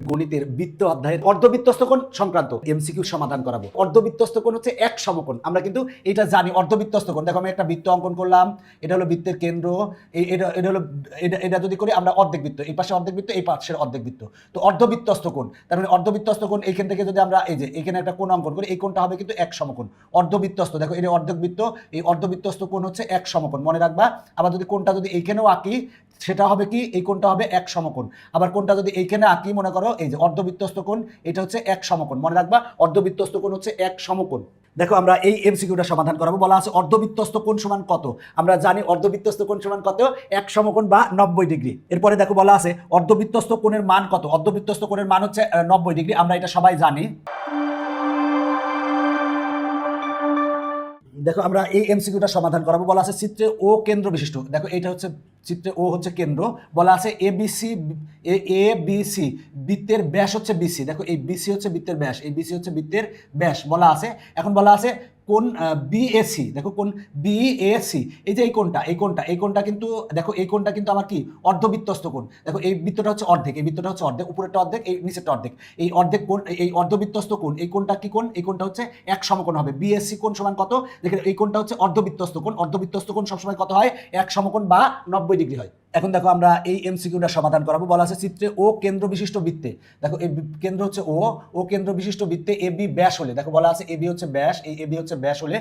গণিতের বৃত্ত অধ্যায়ের অর্ধবৃত্তস্থ কোণ সংক্রান্ত এমসিকিউ সমাধান করাবো। অর্ধবৃত্তস্থ কোণ হচ্ছে এক সমকোণ। আমরা কিন্তু এটা জানি অর্ধবৃত্তস্থ কোণ। দেখো আমি একটা বৃত্ত অঙ্কন করলাম, এটা হলো বৃত্তের কেন্দ্র, এটা হলো এটা যদি করি আমরা অর্ধেক বৃত্ত, এই পাশে অর্ধেক বৃত্ত, এই পাশের অর্ধেক বৃত্ত, তো অর্ধবৃত্তস্থ কোণ। তার মানে অর্ধবৃত্তস্থ কোণ এইখান থেকে যদি আমরা এই যে এখানে একটা কোণ অঙ্কন করি, এই কোণটা হবে কিন্তু এক সমকোণ। অর্ধবৃত্তস্থ, দেখো এটা অর্ধেক বৃত্ত, এই অর্ধবৃত্তস্থ কোণ হচ্ছে এক সমকোণ, মনে রাখবা। আবার যদি কোণটা যদি এইখানেও আঁকি সেটা হবে কি, এই কোণটা হবে এক সমকোণ। আবার কোণটা যদি এইখানে আঁকি, মনে করো এই যে অর্ধবৃত্তস্থ কোণ, এটা হচ্ছে এক সমকোণ, মনে রাখবা অর্ধবৃত্তস্থ কোণ হচ্ছে এক সমকোণ। দেখো আমরা এই এমসিকিউটা সমাধান করাবো। বলা আছে অর্ধবৃত্তস্থ কোণ সমান কত। আমরা জানি অর্ধবৃত্তস্থ কোণ সমান কত, এক সমকোণ বা 90 ডিগ্রি। এরপরে দেখো বলা আছে অর্ধবৃত্তস্থ কোণের মান কত। অর্ধবৃত্তস্থ কোণের মান হচ্ছে 90 ডিগ্রি, আমরা এটা সবাই জানি। দেখো আমরা এই এমসিকিউটা সমাধান করাবো। বলা আছে চিত্রে ও কেন্দ্র বিশিষ্ট, দেখো এটা হচ্ছে চিত্রে ও হচ্ছে কেন্দ্র। বলা আছে এবিসি বৃত্তের ব্যাস হচ্ছে বিসি। দেখো এই বিসি হচ্ছে বৃত্তের ব্যাস, এই বিসি হচ্ছে বৃত্তের ব্যাস বলা আছে। এখন বলা আছে কোণ বিএসি, দেখো কোণ বিএসি, এই যে এই কোণটা কিন্তু দেখো এই কোণটা কিন্তু আমার কি অর্ধবৃত্তস্থ কোণ। দেখো এই বৃত্তটা হচ্ছে অর্ধেক, এই বৃত্তটা হচ্ছে অর্ধেক, উপরেরটা অর্ধেক, এই নিচেরটা অর্ধেক। এই অর্ধেক কোণ, এই অর্ধবৃত্তস্থ কোণ, এই কোণটা কি কোণ, এই কোণটা হচ্ছে এক সমকোণ হবে। বিএসসি কোণ সমান কত, দেখেন এই কোণটা হচ্ছে অর্ধবৃত্তস্থ কোণ। অর্ধবৃত্তস্থ কোণ সবসময় কত হয়, এক সমকোণ বা 90 ডিগ্রি হয়। এখন দেখো আমরা এই এমসিকিউটা সমাধান করাবো। বলা আছে চিত্রে ও কেন্দ্র বিশিষ্ট বৃত্তে, দেখো এই কেন্দ্র হচ্ছে ও কেন্দ্র বিশিষ্ট বৃত্তে এবি ব্যাস হলে, দেখো বলা আছে এবি হচ্ছে ব্যাস, এই এবি হচ্ছে ব্যাস হলে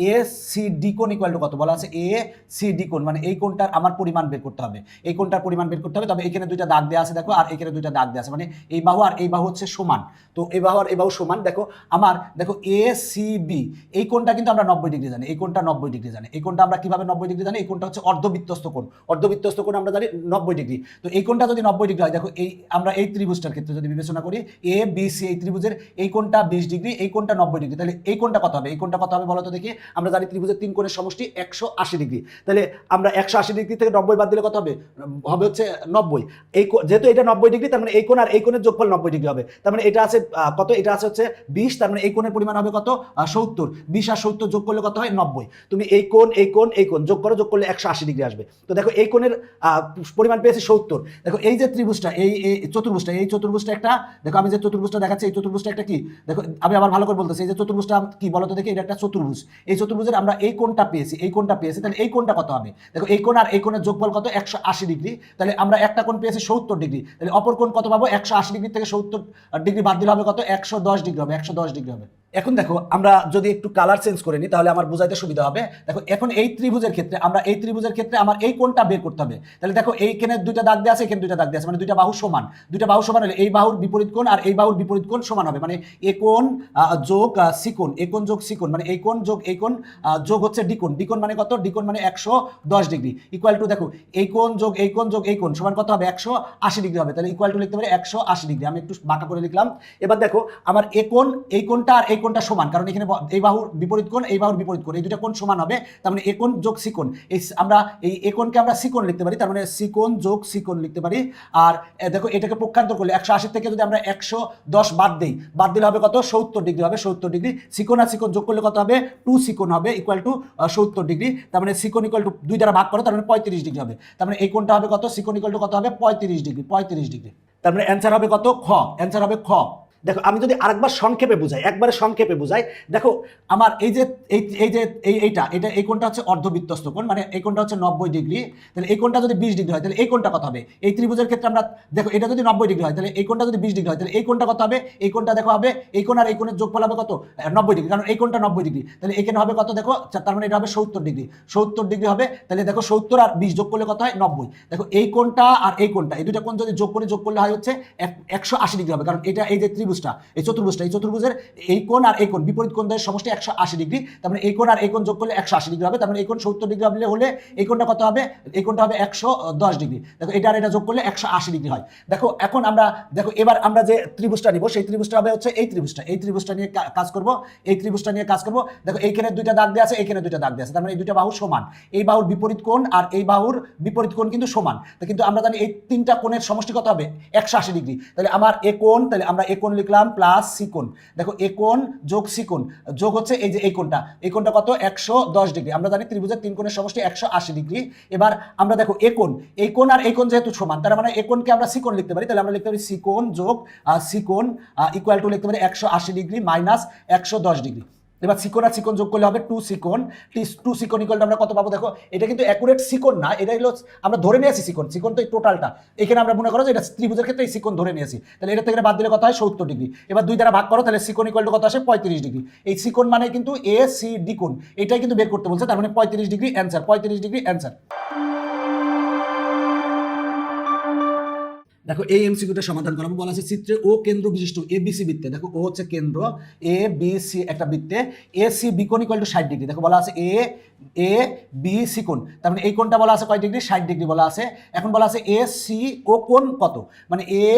এ সি ডি কোণ ইকুয়াল টু কত। বলা আছে এ সি ডি কোণ, মানে এই কোণটার আমার পরিমাণ বের করতে হবে, এই কোণটার পরিমাণ বের করতে হবে। তবে এখানে দুইটা দাগ দেওয়া আছে দেখো, আর এখানে দুইটা দাগ দেওয়া আছে, মানে এই বাহু আর এই বাহু হচ্ছে সমান। তো এই বাহু আর এই বাহু সমান। দেখো আমার দেখো এ সি বি, এই কোণটা কিন্তু আমরা 90 ডিগ্রি জানি, এই কোণটা 90 ডিগ্রি জানি। এই কোণটা আমরা কিভাবে 90 ডিগ্রি জানি, এই কোণটা হচ্ছে অর্ধবৃত্তস্থ কোণ। অর্ধবৃত্তস্থ কোণ আমরা জানি 90 ডিগ্রি। তো এই কোণটা যদি 90 ডিগ্রি হয়, দেখো এই আমরা এই ত্রিভুজটার ক্ষেত্রে যদি বিবেচনা করি এ বি সি, এই ত্রিভুজের এই কোণটা 20 ডিগ্রি, এই কোণটা 90 ডিগ্রি, তাহলে এই কোণটা কত হবে, এই কোণটা কত হবে বলো তো দেখি। আমরা জানি ত্রিভুজের তিন কোণের সমষ্টি 180 ডিগ্রি, তাহলে আমরা 180 ডিগ্রি থেকে 90 বাদ দিলে কত হবে, হবে হচ্ছে 90। এই যেহেতু এটা 90 ডিগ্রি, তার মানে এই কোণ আর এই কোণের যোগফল 90 ডিগ্রি হবে। তার মানে এটা আছে কত, এটা আছে হচ্ছে 20, তার মানে এই কোণের পরিমাণ হবে কত, 70। 20 আর 70 যোগ করলে কত হয়, 90। তুমি এই কোণ যোগ করো, যোগ করলে 180 ডিগ্রি আসবে। তো দেখো এই কোণের পরিমাণ পেয়েছি 70। দেখো এই যে ত্রিভুজটা, এই চতুর্ভুজটা একটা, দেখো আমি যে চতুর্ভুজটা দেখাচ্ছি, এই চতুর্ভুজটা একটা কি, দেখো আমি আবার ভালো করে বলতেছি, এই যে চতুর্ভুজটা কি বলতো দেখি, এটা একটা চতুর্ভুজ। এই চতুর্ভুজের আমরা এই কোণটা পেয়েছি, তাহলে এই কোণটা কত হবে, দেখো এই কোণ আর এই কোণের যোগফল কত, 180 ডিগ্রি। তাহলে আমরা একটা কোণ পেয়েছি 70 ডিগ্রি, তাহলে অপর কোণ কত পাবো, 180 ডিগ্রি থেকে 70 ডিগ্রি বাদ দিলে হবে কত, 110 ডিগ্রি হবে, 110 ডিগ্রি হবে। এখন দেখো আমরা যদি একটু কালার চেঞ্জ করে নিই তাহলে আমার বোঝাইতে সুবিধা হবে। দেখো এখন এই ত্রিভুজের ক্ষেত্রে আমার এই কোণটা বের করতে হবে। তাহলে দেখো এইখানে দুইটা দাগ দেওয়া আছে, এখানে দুইটা দাগ দেওয়া আছে, মানে দুইটা বাহু সমান হলে এই বাহুর বিপরীত কোণ আর এই বাহুর বিপরীত কোণ সমান হবে, মানে এ কোণ যোগ সি কোণ, এ কোণ যোগ সি কোণ, মানে এই কোণ যোগ এই কোণ যোগ হচ্ছে ডি কোণ মানে কত, ডি কোণ মানে 110 ডিগ্রি ইকুয়াল টু, দেখো এই কোণ যোগ এই কোণ যোগ এই কোণ সমান কত হবে, 180 ডিগ্রি হবে। তাহলে ইকুয়াল টু লিখতে পারি 180 ডিগ্রি, আমি একটু বাঁকা করে লিখলাম। এবার দেখো আমার এই কোণটা আর এই কোণটা সমান, কারণ এখানে এই বাহুর বিপরীত কোণ, এই বাহুর বিপরীত কোণ, এই দুটো কোণ সমান হবে। তার মানে এ কোণ যোগ সি কোণ, আমরা এই কোণকে আমরা সি কোণ লিখতে পারি, তার মানে সি কোণ যোগ সি কোণ লিখতে পারি। আর দেখো এটাকে পক্ষান্তর করলে 180 থেকে যদি আমরা 110 বাদ দিলে হবে কত, 70 ডিগ্রি হবে, 70 ডিগ্রি। সি কোণ আর সি কোণ যোগ করলে কত হবে, 2 সি কোণ হবে ইকুয়াল টু 70 ডিগ্রি। তার মানে সি কোণ ইকুয়াল টু 2 দ্বারা ভাগ করো, তার মানে 35 ডিগ্রি হবে। তার মানে এই কোণটা হবে কত, সি কোণ ইকুয়াল টু কত হবে, 35 ডিগ্রি। তার মানে অ্যান্সার হবে কত, অ্যান্সার হবে খ। দেখো আমি যদি আরেকবার সংক্ষেপে বুঝাই, দেখো আমার এই কোণটা হচ্ছে অর্ধবৃত্তস্থ কোণ, মানে এই কোণটা হচ্ছে 90 ডিগ্রি। তাহলে এই কোণটা যদি 20 ডিগ্রি হয়, তাহলে এই কোণটা কত হবে, এই ত্রিভুজের ক্ষেত্রে আমরা দেখো এটা যদি 90 ডিগ্রি হয়, তাহলে এই কোণটা যদি 20 ডিগ্রি হয়, তাহলে এই কোণটা কত হবে, এই কোণটা দেখো হবে এই কোণ আর এই কোণের যোগফল হবে কত, 90 ডিগ্রি, কারণ এই কোণটা 90 ডিগ্রি। তাহলে এখানে হবে কত, দেখো তার মানে এটা হবে 70 ডিগ্রি হবে। তাহলে দেখো 70 আর 20 যোগ করলে কত হয়, 90। দেখো এই কোণটা আর এই কোণটা, এই দুটো কোণ যদি যোগ করলে হয় হচ্ছে 180 ডিগ্রি হবে, কারণ এটা এই যে ত্রিভুজটা, এই চতুর্ভুজের এই কোণ আর এই কোণ বিপরীত কোণের সমষ্টি 180 ডিগ্রি। তার মানে এই কোণ আর এই কোণ যোগ করলে 180 ডিগ্রি হবে। তার মানে এই কোণ 70 ডিগ্রি হলে এই কোণটা কত হবে, এই কোণটা হবে 110 ডিগ্রি। দেখো এটা আর এটা যোগ করলে 180 ডিগ্রি হয়। দেখো এখন আমরা দেখো এবার আমরা যে ত্রিভুজটা নিব, সেই ত্রিভুজটা হবে হচ্ছে এই ত্রিভুজটা নিয়ে কাজ করব। দেখো এইখানে দুইটা দাগ দেওয়া আছে, এইখানে দুইটা দাগ দেওয়া আছে, তার মানে এই দুইটা বাহু সমান। এই বাহুর বিপরীত কোণ আর এই বাহুর বিপরীত কোণ কিন্তু সমান, কিন্তু আমরা জানি এই তিনটা কোণের সমষ্টি কত হবে, 180 ডিগ্রি। তাহলে আমার এ কোণ, তাহলে আমরা এ কোণ লিখলাম প্লাস সি কোণ, দেখো এ কোণ যোগ সি কোণ যোগ হচ্ছে এই যে এই কোণটা কত 110 ডিগ্রি। আমরা জানি ত্রিভুজের তিন কোণের সমষ্টি 180 ডিগ্রি। এবার আমরা দেখো এই কোণ আর এই কোণ যেহেতু সমান, তার মানে এই কোণকে আমরা সি কোণ লিখতে পারি, তাহলে আমরা লিখতে পারি সি কোণ যোগ সি কোণ ইকুয়াল টু লিখতে পারি 180 ডিগ্রি মাইনাস 110 ডিগ্রি। এবার সিকোণ আর সিকোণ যোগ করলে হবে টু সিকোণ ইকুয়াল টু আমরা কত পাবো, দেখো এটা কিন্তু অ্যাকুরেট সিকোণ না, এটা হলো আমরা ধরে নিয়েছি সিকোণ তো এই টোটালটা, এখানে আমরা মনে করো যে এটা ত্রিভুজের ক্ষেত্রে এই সিকোণ ধরে নিয়েছি, তাহলে এটা থেকে বাদ দিলে কত হয় 70 ডিগ্রি। এবার 2 দ্বারা ভাগ করো, তাহলে সিকোণ ইকুয়াল টু কত আসে 35 ডিগ্রি। এই সিকোণ মানে কিন্তু এ সি ডি কোণ, এটাই কিন্তু বের করতে বলছে, তার মানে 35 ডিগ্রি অ্যান্সার, 35 ডিগ্রি অ্যান্সার। দেখো এই এমসিকিউটা সমাধান করাবো। বলা আছে চিত্রে ও কেন্দ্র বিশিষ্ট এবিসি বৃত্তে, দেখো ও হচ্ছে কেন্দ্র, এ বি সি একটা বৃত্তে, এ সি বি কোণ ইকুয়াল টু 60 ডিগ্রি। দেখো বলা আছে এ বি সি কোণ, তার মানে এই কোণটা বলা আছে কয় ডিগ্রি 60 ডিগ্রি বলা আছে। এখন বলা আছে এ সি ও কোণ কত, মানে এ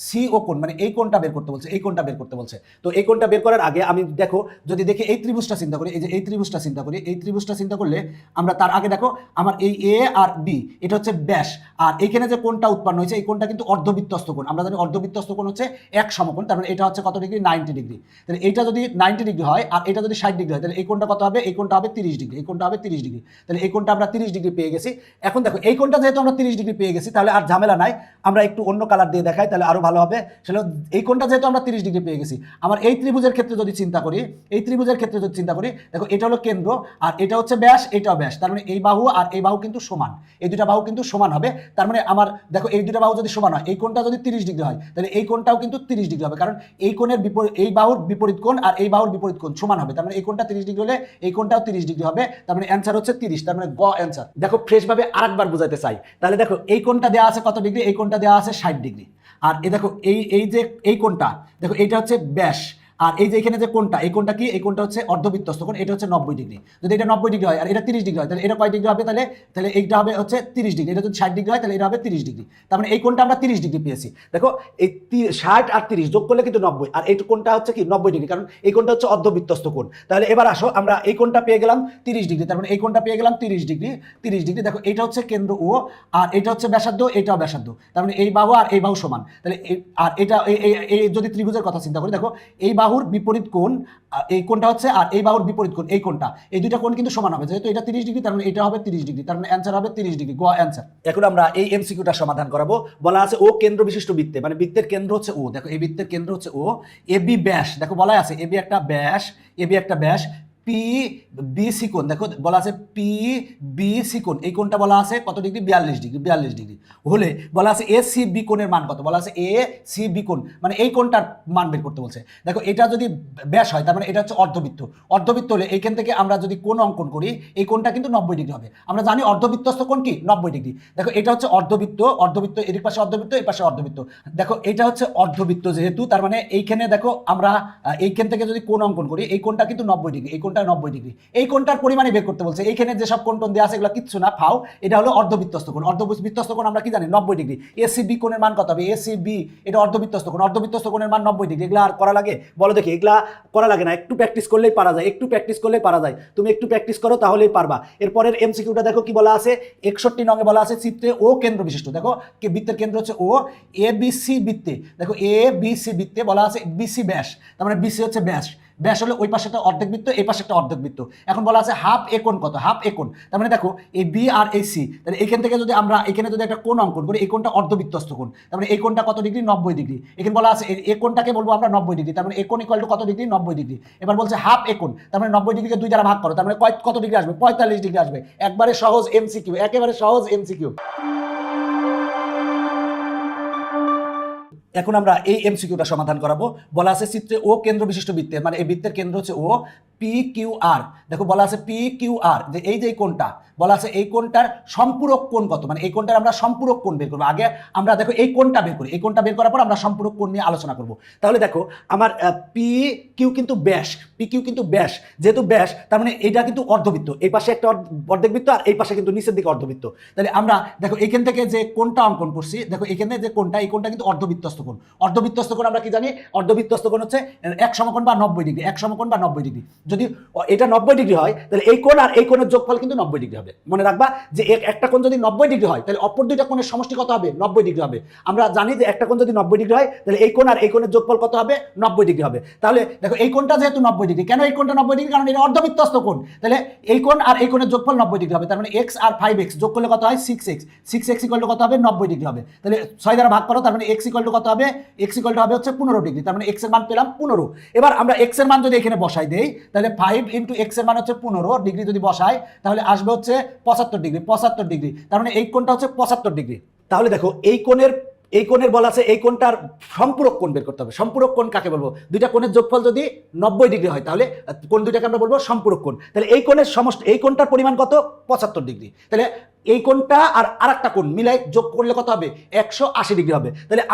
সি ও কোণ মানে এই কোণটা বের করতে বলছে, এই কোণটা বের করতে বলছে। তো এই কোণটা বের করার আগে আমি দেখো যদি দেখি এই ত্রিভুজটা চিন্তা করি, এই যে এই ত্রিভুজটা চিন্তা করি, এই ত্রিভুজটা চিন্তা করলে আমরা তার আগে দেখো আমার এই এ আর বি এটা হচ্ছে ব্যাস, আর এইখানে যে কোণটা উৎপন্ন হয়েছে এই কোণটা কিন্তু অর্ধবৃত্তস্থ কোণ। আমরা জানি অর্ধবৃত্তস্থ কোণ হচ্ছে এক সমকোণ, তার মানে এটা হচ্ছে কত ডিগ্রি 90 ডিগ্রি। তাহলে এটা যদি 90 ডিগ্রি হয় আর এটা যদি 60 ডিগ্রি হয়, তাহলে এই কোণটা কত হবে, এই কোণটা হবে 30 ডিগ্রি, এই কোণটা হবে 30 ডিগ্রি। তাহলে এই কোণটা আমরা 30 ডিগ্রি পেয়ে গেছি। এখন দেখো এই কোণটা যেহেতু আমরা 30 ডিগ্রি পেয়ে গেছি, তাহলে আর ঝামেলা নাই, আমরা একটু অন্য কালার দিয়ে দেখাই তাহলে আরো ভালো হবে। সেটা এই কোণটা যেহেতু আমরা 30 ডিগ্রি পেয়ে গেছি, আমার এই ত্রিভুজের ক্ষেত্রে যদি চিন্তা করি, এই ত্রিভুজের ক্ষেত্রে যদি চিন্তা করি, দেখো এটা হলো কেন্দ্র আর এটা হচ্ছে ব্যাস, এটাও ব্যাস, তার মানে এই বাহু আর এই বাহু কিন্তু সমান, এই দুটা বাহু কিন্তু সমান হবে। তার মানে আমার দেখো এই দুটা বাহু যদি সমান হয়, এই কোণটা যদি 30 ডিগ্রি হয়, তাহলে এই কোণটাও কিন্তু 30 ডিগ্রি হবে, কারণ এই কোণের বিপরীত, এই বাহুর বিপরীত কোণ আর এই বাহুর বিপরীত কোণ সমান হবে, তার মানে এই কোণটা 30 ডিগ্রি হলে এই কোণটাও 30 ডিগ্রি হবে, তার মানে অ্যান্সার হচ্ছে 30, তার মানে গ অ্যান্সার। দেখো ফ্রেশ ভাবে আরেকবার বোঝাতে চাই, তাহলে দেখো এই কোণটা দেওয়া আছে কত ডিগ্রি, এই কোণটা দেওয়া আছে 60 ডিগ্রি, আর এই দেখো এই যে এই কোণটা দেখো এইটা হচ্ছে ব্যাস, আর এই যে এখানে যে কোণটা, এই কোণটা কি, এই কোণটা হচ্ছে অর্ধবৃত্তস্থ কোণ, এটা হচ্ছে 90 ডিগ্রি। যদি এটা 90 ডিগ্রি হয় আর এটা 30 ডিগ্রি হয়, তাহলে এটা কয় ডিগ্রি হবে, তাহলে এইটা হবে হচ্ছে 30 ডিগ্রি, এটা যদি 60 ডিগ্রি হয় তাহলে এটা হবে 30 ডিগ্রি। তার মানে এই কোণটা আমরা 30 ডিগ্রি পেয়েছি। দেখো এই 60 আর 30 যোগ করলে কিন্তু 90, আর এই কোণটা হচ্ছে কি 90 ডিগ্রি, কারণ এই কোণটা হচ্ছে অর্ধবৃত্তস্থ কোণ। তাহলে এবার আসো আমরা এই কোণটা পেয়ে গেলাম 30 ডিগ্রি, তার মানে এই কোণটা পেয়ে গেলাম 30 ডিগ্রি, 30 ডিগ্রি। দেখো এটা হচ্ছে কেন্দ্র ও আর এটা হচ্ছে ব্যাসার্ধ, এটাও ব্যাসার্ধ, তার মানে এই বাহু আর এই বাহু সমান। তাহলে আর এটা এই যদি ত্রিভুজের কথা চিন্তা করি, দেখো এই বাহুর বিপরীত কোণ এই কোণটা হচ্ছে আর এই বাহুর বিপরীত কোণ এই কোণটা, এই দুইটা কোণ কিন্তু সমান হবে, যেহেতু এটা 30 ডিগ্রি তার মানে এটা হবে 30 ডিগ্রি, তার মানে অ্যান্সার হবে 30 ডিগ্রি, গ অ্যান্সার। এখন আমরা এই এমসিকিউটা সমাধান করাবো। বলা আছে ও কেন্দ্র বিশিষ্ট বৃত্তে, মানে বৃত্তের কেন্দ্র হচ্ছে ও, দেখো এই বৃত্তের কেন্দ্র হচ্ছে ও, এ বি ব্যাস, দেখো বলা আছে এ বি একটা ব্যাস, এ বি একটা ব্যাস, পি বি সি কোণ, দেখো বলা আছে পি বি সি কোণ, এই কোণটা বলা আছে কত ডিগ্রি 42 ডিগ্রি, 42 ডিগ্রি হলে বলা আছে এ সি বি কোণের মান কত, বলা আছে এ সি বি কোণ মানে এই কোণটার মান বের করতে বলছে। দেখো এটা যদি ব্যাস হয় তার মানে এটা হচ্ছে অর্ধবৃত্ত, অর্ধবৃত্ত হলে এইখান থেকে আমরা যদি কোণ অঙ্কন করি এই কোণটা কিন্তু 90 ডিগ্রি হবে, আমরা জানি অর্ধবৃত্তস্থ কোণ কি 90 ডিগ্রি। দেখো এটা হচ্ছে অর্ধবৃত্ত এর পাশে অর্ধবৃত্ত এই পাশে অর্ধবৃত্ত, দেখো এটা হচ্ছে অর্ধবৃত্ত যেহেতু, তার মানে এইখানে দেখো আমরা এইখান থেকে যদি কোণ অঙ্কন করি এই কোণটা কিন্তু 90 ডিগ্রি, এই কোণটা 90 ডিগ্রি, এই কোণটার পরিমাণই বের করতে বলছে। এইখানে যেসব কোণ টোন দেওয়া আছে এগুলো কিচ্ছু না, ফাও, এটা হলো অর্ধবৃত্তস্থ কোণ। অর্ধবৃত্তস্থ কোণ আমরা কি জানি 90 ডিগ্রি। এসিবি কোণের মান কত হবে, এসিবি এটা অর্ধবৃত্তস্থ কোণ, অর্ধবৃত্তস্থ কোণের মান 90 ডিগ্রি। এগুলা আর করা লাগে বলো দেখি, এগুলা করা লাগে না, একটু প্র্যাকটিস করলেই পারা যায়, একটু প্র্যাকটিস করলেই পারা যায়, তুমি একটু প্র্যাকটিস করো তাহলেই পারবা। এরপরের এমসিকিউটা দেখো কি বলা আছে, 61 নঙে বলা আছে চিত্রে ও কেন্দ্র বিশিষ্ট, দেখো বৃত্তের কেন্দ্র হচ্ছে ও, এ বি সি বৃত্তে, দেখো এ বি সি বৃত্তে বলা আছে বিসি ব্যাস, তার মানে বিসি হচ্ছে ব্যাস, ব্যাস হলে ওই পাশে একটা অর্ধেক বৃত্ত এই পাশে একটা অর্ধেক বৃত্ত। এখন বলা আছে হাফ এ কোণ কত, হাফ এ কোণ, তার মানে দেখো এই বি আর এই সি, তাহলে এখান থেকে যদি আমরা এখানে যদি একটা কোণ অঙ্কন করি এই কোণটা অর্ধবৃত্তস্থ কোণ, তার মানে এই কোণটা কত ডিগ্রি 90 ডিগ্রি। এখানে বলা আছে এই কোণটাকে বলবো আমরা 90 ডিগ্রি, তার মানে এই কোণ ইকুয়াল টু কত ডিগ্রি 90 ডিগ্রি। এবার বলছে হাফ এ কোণ, তার মানে 90 ডিগ্রিকে 2 দ্বারা ভাগ করো, তার মানে কত ডিগ্রি আসবে 45 ডিগ্রি আসবে। একবারে সহজ এমসিকিউ, একেবারে সহজ এমসিকিউ। এখন আমরা এই এমসিকিউটা সমাধান করাবো। বলা আছে চিত্রে ও কেন্দ্র বিশিষ্ট বৃত্তের, মানে এই বৃত্তের কেন্দ্র হচ্ছে ও, পি কিউ আর, দেখো বলা আছে পি কিউ আর, যে এই যে কোণটা বলা আছে এই কোণটার সম্পূরক কোণ কত, মানে এই কোণটার আমরা সম্পূরক কোণ বের করবো। আগে আমরা দেখো এই কোণটা বের করি, এই কোণটা বের করার পর আমরা সম্পূরক কোণ নিয়ে আলোচনা করব। তাহলে দেখো আমার পি কিউ কিন্তু ব্যাস, পি কিউ কিন্তু ব্যাস, যেহেতু ব্যাস তার মানে এটা কিন্তু অর্ধবৃত্ত, এই পাশে একটা অর্ধেক বৃত্ত আর এই পাশে কিন্তু নিচের দিকে অর্ধবৃত্ত। তাহলে আমরা দেখো এখান থেকে যে কোণটা অঙ্কন করছি, দেখো এখানে যে কোণটা এই কোণটা কিন্তু অর্ধবৃত্তস্থ কোণ। অর্ধবৃত্তস্থ কোণ আমরা কি জানি, অর্ধবৃত্তস্থ কোণ হচ্ছে এক সমকোণ বা 90 ডিগ্রি, এক সমকোণ বা 90 ডিগ্রি। যদি এটা 90 ডিগ্রি হয় তাহলে এই কোণ আর এই কোণের যোগফল কিন্তু 90 ডিগ্রি হবে। মনে রাখবা যে একটা কোণ যদি 90 ডিগ্রি হয় তাহলে অপর দুইটা কোণের সমষ্টি কত হবে? 90 ডিগ্রি হবে। আমরা জানি যে একটা কোণ যদি 90 ডিগ্রি হয় তাহলে এই কোণ আর এই কোণের যোগফল কত হবে? 90 ডিগ্রি হবে। তাহলে দেখো এই কোণটা যেহেতু 90 ডিগ্রি, কেন এই কোণটা 90 ডিগ্রি? কারণ এটা অর্ধবৃত্তস্থ কোণ। তাহলে এই কোণ আর এই কোণের যোগফল 90 ডিগ্রি হবে। তার মানে x আর 5x যোগ করলে কত হয়? 6x। 6x ইকুয়াল টু কত হবে? 90 ডিগ্রি হবে। তাহলে 6 দ্বারা ভাগ করো, তার মানে x ইকুয়াল টু কত হবে? x ইকুয়াল টু হবে হচ্ছে 15 ডিগ্রি। তার মানে x এর মান পেলাম 15। এবার আমরা x এর মান যদি এখানে বসাই দেই তাহলে 5 ইনটু x এর মান হচ্ছে 15 ডিগ্রি যদি বসাই তাহলে আসবে হচ্ছে 75 ডিগ্রি। 75 ডিগ্রি, তার মানে এই কোণটা হচ্ছে 75 ডিগ্রি। তাহলে দেখো এই কোণের বলা আছে এই কোণটার সম্পূরক কোণ বের করতে হবে। সম্পূরক কোণ কাকে বলবো? দুইটা কোণের যোগফল যদি 90 ডিগ্রি হয় তাহলে কোণ দুইটাকে আমরা বলবো সম্পূরক কোণ। তাহলে এই কোণের সমষ্টি, এই কোণটার পরিমাণ কত? 75 ডিগ্রি। তাহলে এই কোণটা আর আরেকটা কোণ মিলাই যোগ করলে কত হবে? 180 ডিগ্রি হবে। তাহলে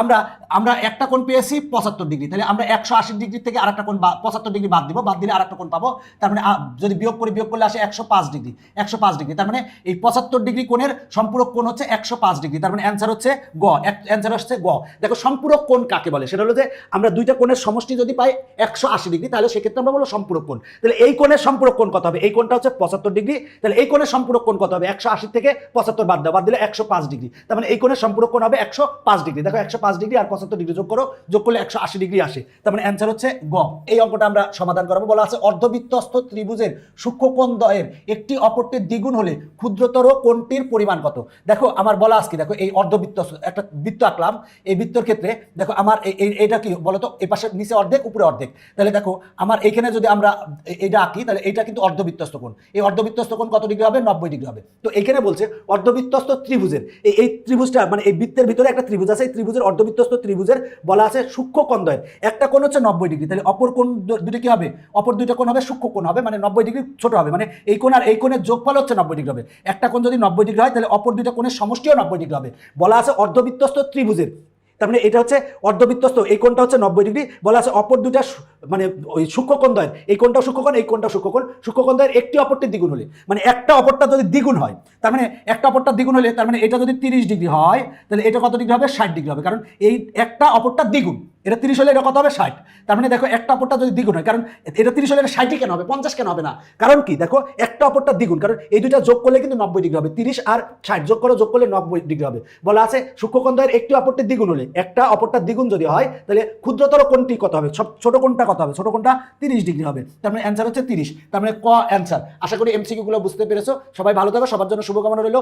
আমরা একটা কোণ পেয়েছি 75 ডিগ্রি, তাহলে আমরা 180 ডিগ্রি থেকে আরেকটা কোণ 75 ডিগ্রি বাদ দিব, বাদ দিলে আরেকটা কোণ পাবো। তার মানে যদি বিয়োগ করলে আসে 105 ডিগ্রি। 105 ডিগ্রি, তার মানে এই 75 ডিগ্রি কোণের সম্পূরক কোণ হচ্ছে 105 ডিগ্রি। তার মানে অ্যান্সার হচ্ছে গ। অ্যান্সার হচ্ছে গ। দেখো সম্পূরক কোণ কাকে বলে? সেটা হলো যে আমরা দুইটা কোণের সমষ্টি যদি পাই 180 ডিগ্রি তাহলে সেক্ষেত্রে আমরা বলবো সম্পূরক কোণ। তাহলে এই কোণের সম্পূরক কোণ কত হবে? এই কোণটা হচ্ছে 75 ডিগ্রি, তাহলে এই কোণের সম্পূরক কোণ কত হবে? 180 থেকে 75 বাদ দাও, বাদ দিলে 105 ডিগ্রি। তার মানে এই কোণের সম্পূরক কোণ হবে 105 ডিগ্রি। দেখো 105 ডিগ্রি আর 75 ডিগ্রি যোগ করো, যোগ করলে 180 ডিগ্রি আসে। তার মানে অ্যান্সার হচ্ছে গ। এই অঙ্কটা আমরা সমাধান করাবো। বলা আছে অর্ধবৃত্তস্থ ত্রিভুজের সূক্ষ্মকোণ দ্বয়ের একটি অপরটির দ্বিগুণ হলে ক্ষুদ্রতর কোণটির পরিমাণ কত? দেখো আমার বলা আছে কি, দেখো এই অর্ধবৃত্তস্থ একটা বৃত্ত আঁকলাম। এই বৃত্তর ক্ষেত্রে দেখো আমার এটা কি বলতো? এই পাশে নিচে অর্ধেক উপরে অর্ধেক। তাহলে দেখো আমার এইখানে যদি আমরা এটা আঁকি তাহলে এটা কিন্তু অর্ধবৃত্তস্থ কোণ। এই অর্ধবৃত্তস্থ কোণ কত ডিগ্রি হবে? 90 ডিগ্রি হবে। তো এইখানে বলছে অর্ধবৃত্তস্থ ত্রিভুজের এই ত্রিভুজটা মানে এই বৃত্তের ভিতরে একটা ত্রিভুজ আছে, এই ত্রিভুজের অর্ধবৃত্তস্থ ত্রিভুজের বলা আছে সূক্ষ্মকোণ দ্বয়ের একটা কোণ হচ্ছে 90 ডিগ্রি। তাহলে অপর কোণ দুটো কি হবে? অপর দুইটা কোণ হবে সূক্ষ্মকোণ হবে, মানে 90 ডিগ্রি ছোট হবে। মানে এই কোণ আর এই কোণের যোগফল হচ্ছে 90 ডিগ্রি হবে। একটা কোণ যদি 90 ডিগ্রি হয় তাহলে অপর দুইটা কোণের সমষ্টিও 90 ডিগ্রি হবে। বলা আছে অর্ধবৃত্তস্থ ত্রিভুজের, তার মানে এটা হচ্ছে অর্ধবৃত্তস্থ, এই কোণটা হচ্ছে 90 ডিগ্রি। বলা আছে অপর দুইটা মানে ওই সূক্ষ্মকোণ দ্বয়ের, এই কোণটাও সূক্ষ্মকোণ, এই কোণটাও সূক্ষ্মকোণ। সূক্ষ্মকোণ দ্বয়ের একটি অপরটির দ্বিগুণ হলে, মানে একটা অপরটা যদি দ্বিগুণ হয়, তার মানে একটা অপরটা দ্বিগুণ হলে তার মানে এটা যদি 30 ডিগ্রি হয় তাহলে এটা কত ডিগ্রি হবে? 60 ডিগ্রি হবে। কারণ এই একটা অপরটা দ্বিগুণ, এটা 30 হলে এটা কত হবে? 60। তার মানে দেখো একটা অপরটা যদি দ্বিগুণ হয়, কারণ এটা 30 হলে এটা 60 কেন হবে? 50 কেন হবে না? কারণ কি দেখো একটা অপরটা দ্বিগুণ, কারণ এই দুইটা যোগ করলে কিন্তু 90 ডিগ্রি হবে। 30 আর 60 যোগ করো, যোগ করলে 90 ডিগ্রি হবে। বলা আছে সূক্ষ্মকোণ দ্বয়ের একটি অপরটির দ্বিগুণ হলে, একটা অপরটা দ্বিগুণ যদি হয় তাহলে ক্ষুদ্রতর কোণটি কত হবে? ছোট কোণটা কত হবে? ছোট কোণটা 30 ডিগ্রি হবে। তার মানে অ্যান্সার হচ্ছে 30। তার মানে ক অ্যান্সার। আশা করি এমসিকিউ গুলো বুঝতে পেরেছো। সবাই ভালো থাকো, সবার জন্য শুভকামনা রইল।